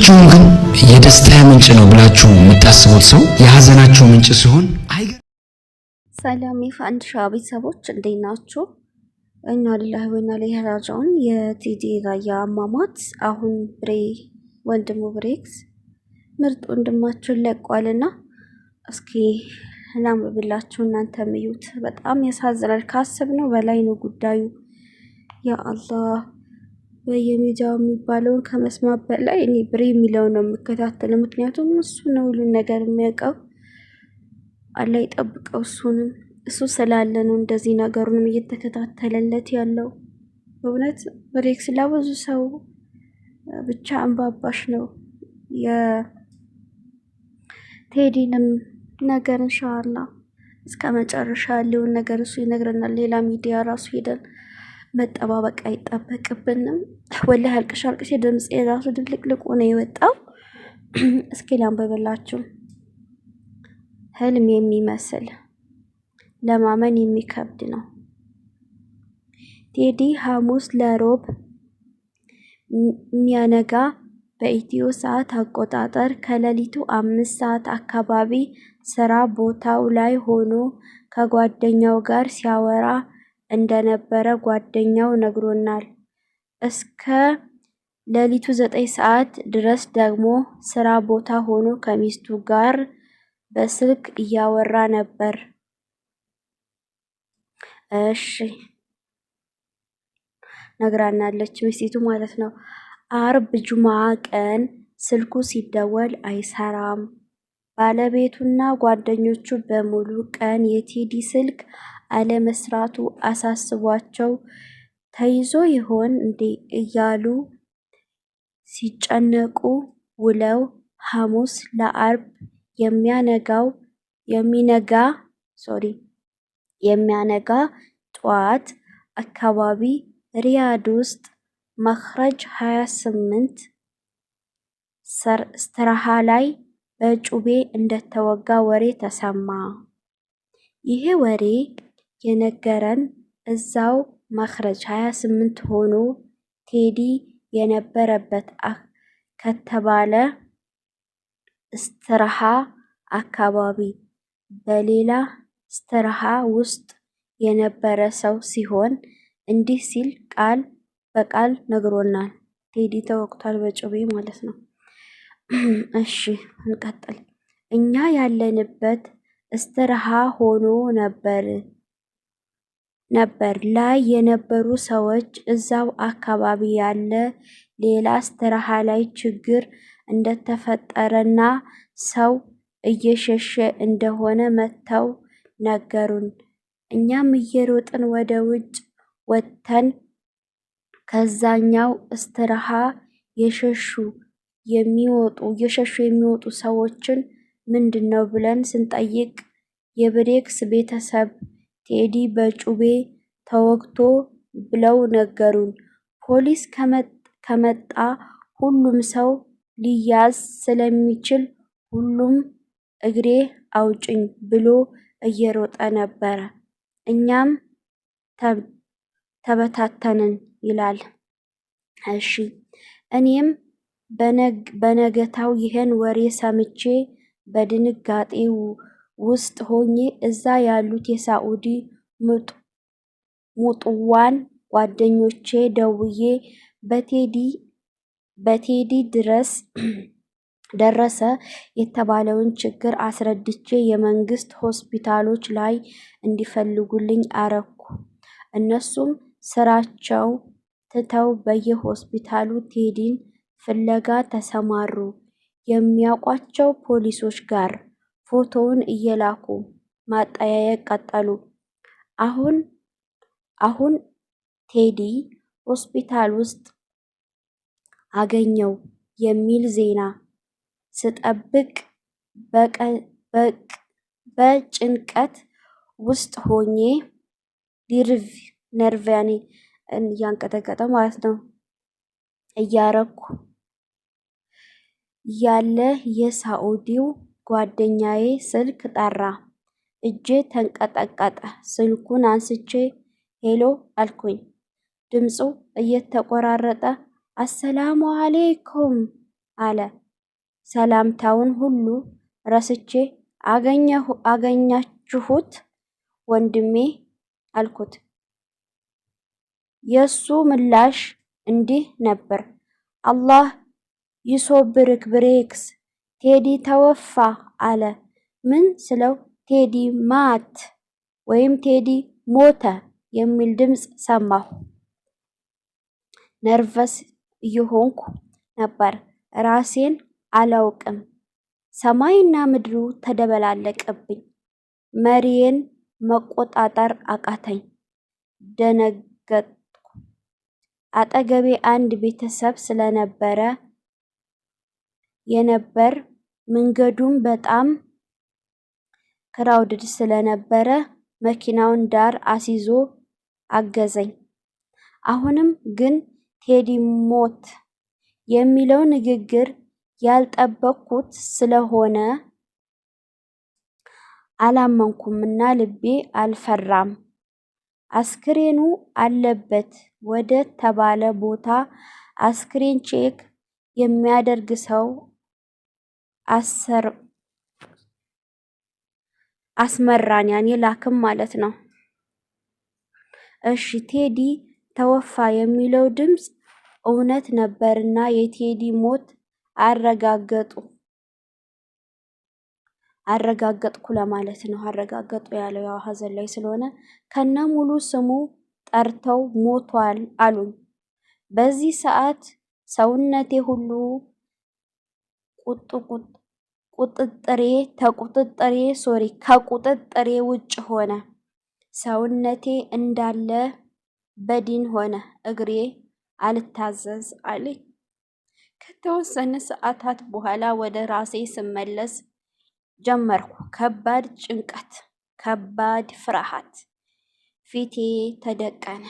ሁላችሁም ግን የደስታ ምንጭ ነው ብላችሁ የምታስቡት ሰው የሀዘናችሁ ምንጭ ሲሆን ሰላም የፋንድሻ ቤተሰቦች እንዴት ናችሁ? ኢና ሊላሂ ወኢና ኢለይሂ ራጂዑን። የቲዲ ራያ አሟሟት አሁን ወንድሙ ብሬክስ ምርጥ ወንድማችን ለቋልና እስኪ ላንብብላችሁ እናንተም እዩት። በጣም ያሳዝናል። ካሰብነው በላይ ነው ጉዳዩ። ያ አላህ በየሚዲያው የሚባለውን ከመስማት በላይ እኔ ብሬ የሚለውን ነው የምከታተለው። ምክንያቱም እሱ ነው ሁሉን ነገር የሚያውቀው። አላህ ይጠብቀው። እሱ ስላለ ነው እንደዚህ ነገሩንም እየተከታተለለት ያለው። በእውነት ብሬክስ ለብዙ ሰው ብቻ አንባባሽ ነው። የቴዲንም ነገር ኢንሻአላህ እስከ መጨረሻ ያለውን ነገር እሱ ይነግረናል። ሌላ ሚዲያ ራሱ ሄደን መጠባበቅ አይጠበቅብንም። ወላሂ አልቅሽ ድምጽ የራሱ ድልቅልቁ ነው የወጣው። እስኪ ላንብብላችሁ። ህልም የሚመስል ለማመን የሚከብድ ነው። ቴዲ ሐሙስ ለሮብ ሚያነጋ በኢትዮ ሰዓት አቆጣጠር ከሌሊቱ 5 ሰዓት አካባቢ ስራ ቦታው ላይ ሆኖ ከጓደኛው ጋር ሲያወራ እንደነበረ ጓደኛው ነግሮናል። እስከ ሌሊቱ 9 ሰዓት ድረስ ደግሞ ስራ ቦታ ሆኖ ከሚስቱ ጋር በስልክ እያወራ ነበር። እሺ ነግራናለች ሚስቱ ማለት ነው። አርብ ጁምዓ ቀን ስልኩ ሲደወል አይሰራም። ባለቤቱና ጓደኞቹ በሙሉ ቀን የቴዲ ስልክ አለመስራቱ አሳስቧቸው ተይዞ ይሆን እንዴ እያሉ ሲጨነቁ ውለው ሐሙስ ለአርብ የሚያነጋ ጠዋት አካባቢ ሪያድ ውስጥ መኽረጅ 28 ስትራሃ ላይ በጩቤ እንደተወጋ ወሬ ተሰማ። ይሄ ወሬ የነገረን እዛው መኽረጅ 28 ሆኖ ቴዲ የነበረበት ከተባለ ስትራሃ አካባቢ በሌላ ስትራሃ ውስጥ የነበረ ሰው ሲሆን እንዲህ ሲል ቃል በቃል ነግሮናል። ቴዲ ተወቅቷል በጩቤ ማለት ነው። እሺ እንቀጥል። እኛ ያለንበት ስትራሃ ሆኖ ነበር ላይ የነበሩ ሰዎች እዛው አካባቢ ያለ ሌላ ስትራሃ ላይ ችግር እንደተፈጠረና ሰው እየሸሸ እንደሆነ መተው ነገሩን። እኛም እየሮጥን ወደ ውጭ ወጥተን ከዛኛው ስትራሃ እየሸሹ የሚወጡ ሰዎችን ምንድነው ብለን ስንጠይቅ የብሬክስ ቤተሰብ ቴዲ በጩቤ ተወግቶ ብለው ነገሩን። ፖሊስ ከመጣ ሁሉም ሰው ሊያዝ ስለሚችል ሁሉም እግሬ አውጭኝ ብሎ እየሮጠ ነበረ። እኛም ተበታተንን ይላል። እሺ እኔም በነገታው ይሄን ወሬ ሰምቼ በድንጋጤ ውስጥ ሆኜ እዛ ያሉት የሳኡዲ ሙጥዋን ጓደኞቼ ደውዬ በቴዲ ደረሰ የተባለውን ችግር አስረድቼ የመንግስት ሆስፒታሎች ላይ እንዲፈልጉልኝ አረኩ። እነሱም ስራቸው ትተው በየሆስፒታሉ ቴዲን ፍለጋ ተሰማሩ። የሚያውቋቸው ፖሊሶች ጋር ፎቶውን እየላኩ ማጠያየቅ ቀጠሉ። አሁን ቴዲ ሆስፒታል ውስጥ አገኘው የሚል ዜና ስጠብቅ በጭንቀት ውስጥ ሆኜ ነርቭያኔ እያንቀጠቀጠ ማለት ነው እያረኩ ያለ የሳኡዲው ጓደኛዬ ስልክ ጠራ። እጄ ተንቀጠቀጠ። ስልኩን አንስቼ ሄሎ አልኩኝ። ድምፁ እየተቆራረጠ አሰላሙ አሌይኩም አለ። ሰላምታውን ሁሉ ረስቼ አገኛችሁት ወንድሜ አልኩት። የሱ ምላሽ እንዲህ ነበር። አላህ ይሶብርክ ብሬክስ፣ ቴዲ ተወፋ አለ። ምን ስለው ቴዲ ማት ወይም ቴዲ ሞተ የሚል ድምፅ ሰማሁ። ነርቨስ እየሆንኩ ነበር። ራሴን አላውቅም። ሰማይና ምድሩ ተደበላለቀብኝ። መሪዬን መቆጣጠር አቃተኝ። ደነገጥኩ። አጠገቤ አንድ ቤተሰብ ስለነበረ መንገዱም በጣም ክራውድድ ስለነበረ መኪናውን ዳር አስይዞ አገዘኝ። አሁንም ግን ቴዲ ሞት የሚለው ንግግር ያልጠበቅኩት ስለሆነ አላመንኩምና ልቤ አልፈራም። አስክሬኑ አለበት ወደ ተባለ ቦታ አስክሬን ቼክ የሚያደርግ ሰው አስመራን። ያኔ ላክም ማለት ነው። እሺ ቴዲ ተወፋ የሚለው ድምፅ እውነት ነበርና የቴዲ ሞት አረጋገጥኩ ለማለት ነው። አረጋገጡ ያለው ያው ሀዘን ላይ ስለሆነ ከነ ሙሉ ስሙ ጠርተው ሞቷል አሉኝ። በዚህ ሰዓት ሰውነቴ ሁሉ ከቁጥጥሬ ውጭ ሆነ። ሰውነቴ እንዳለ በዲን ሆነ። እግሬ አልታዘዝ አለኝ። ከተወሰነ ሰዓታት በኋላ ወደ ራሴ ስመለስ ጀመርኩ። ከባድ ጭንቀት፣ ከባድ ፍርሃት ፊቴ ተደቀነ።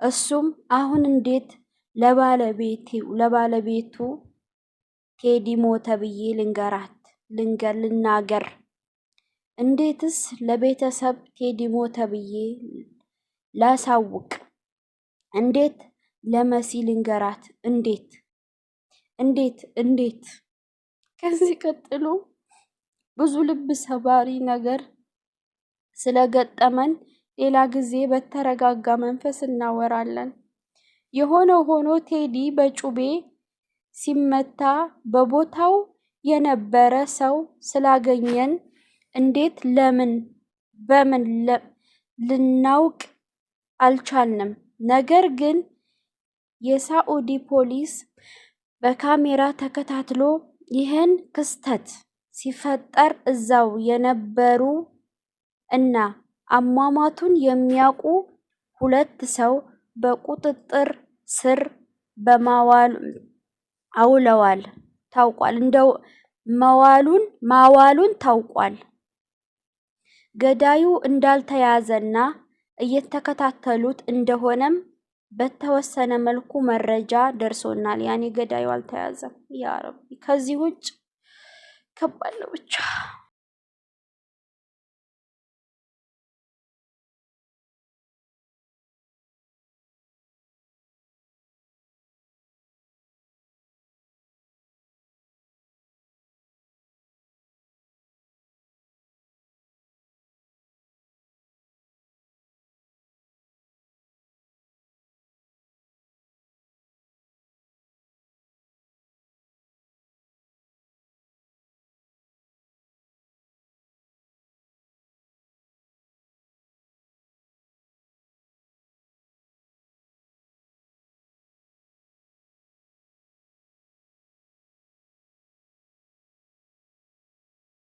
እሱም አሁን እንዴት ለባለቤቱ ቴዲ ሞተ ብዬ ልናገር? እንዴትስ ለቤተሰብ ቴዲ ሞተ ብዬ ላሳውቅ? እንዴት ለመሲ ልንገራት? እንዴት? ከዚህ ቀጥሎ ብዙ ልብ ሰባሪ ነገር ስለገጠመን ሌላ ጊዜ በተረጋጋ መንፈስ እናወራለን። የሆነው ሆኖ ቴዲ በጩቤ ሲመታ በቦታው የነበረ ሰው ስላገኘን እንዴት በምን ልናውቅ አልቻልንም። ነገር ግን የሳኡዲ ፖሊስ በካሜራ ተከታትሎ ይህን ክስተት ሲፈጠር እዛው የነበሩ እና አሟሟቱን የሚያውቁ 2 ሰው በቁጥጥር ስር አውለዋል ታውቋል። ማዋሉን ታውቋል። ገዳዩ እንዳልተያዘና እየተከታተሉት እንደሆነም በተወሰነ መልኩ መረጃ ደርሶናል። ያኔ ገዳዩ አልተያዘም። ያ ረቢ ከዚህ ውጭ ከባድ ነው ብቻ።